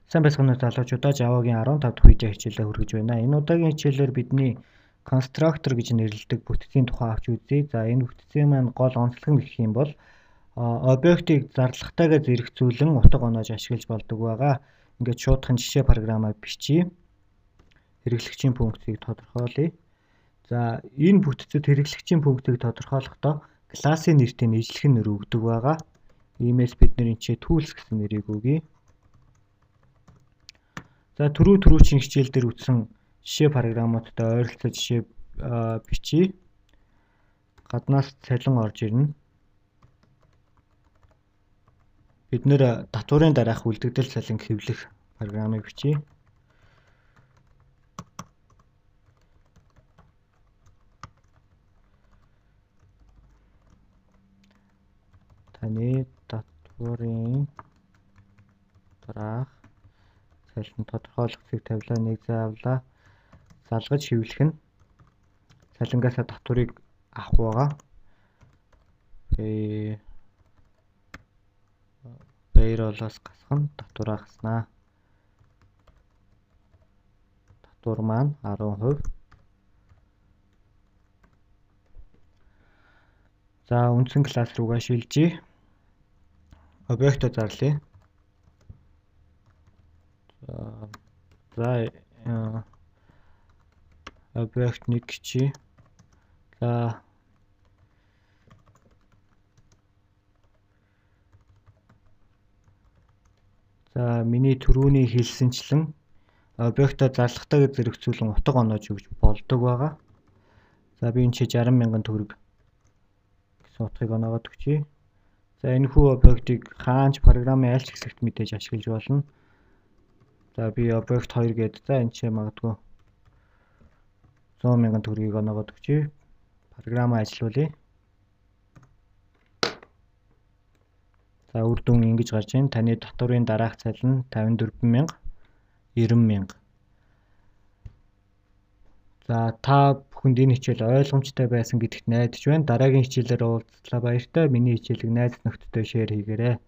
Сайн байцгаана уу залуучуудаа, Java-гийн 15 дахь видео хичээлээ хүргэж байна. Энэ удаагийн хичээлээр бидний constructor гэж нэрлэдэг бүтцийн тухай авч үзье. За энэ бүтцийн маань гол онцлог нь гэх юм бол объектыг зарлахтайгаа зэрэгцүүлэн утга оноож ашиглаж болдог байгаа. Ингээд шуудхан жишээ програмаа бичиж хэрэглэгчийн функцийг тодорхойлъё. За энэ бүтцэд хэрэглэгчийн функцийг тодорхойлохдоо классын нэртэй нэжлэх нэр өгдөг байгаа. Иймээс бид нэр энэ tools гэсэн нэрийг өгье. За түрүүчийн хичээл дээр үтсэн жишээ програмуудтай ойролцоо жишээ бичиж гаднаас цалин орж ирнэ. Бид нэр татварын дараах үлдэгдэл цалин хэвлэх програмыг бичиж. Таны татварын дараах цалин тодорхойлох хэсэг тавилаа, нэг заавлаа, залгаж хэвлэх нь цалингаас татварыг авах байгаа. Payroll-оос гасах нь татвараа хаснаа. Татвар маань 10%. За үндсэн класс руугаа шилжиж объектоо зарлая. За объект 1 чи. За миний түрүүний хэлсэнчлэн объектоо зарлахтайгаа зэрэгцүүлэн утга оноож өгч болдог байгаа. За би энэ 60,000 төгрөг гэсэн утгыг оноогоод өгчий. За энэ хүү объектыг хаанч програмын аль ч хэсэгт мэдээж ашиглаж болно. За би объект 2 гэдэг. За энэ ч магадгүй 100,000 төгрөгийг оноогоод өгчий. Програмаа ажилуулъя. За үр дүн ингэж гарч байна. Таны татварын дараах цалин 54,000, 90,000. За та бүхэнд энэ хичээл ойлгомжтой байсан гэдэгт найдаж байна. Дараагийн хичээлээр уулзлаа баяртай. Миний хичээлийг найз нөхдөдөө шеэр хийгээрэй.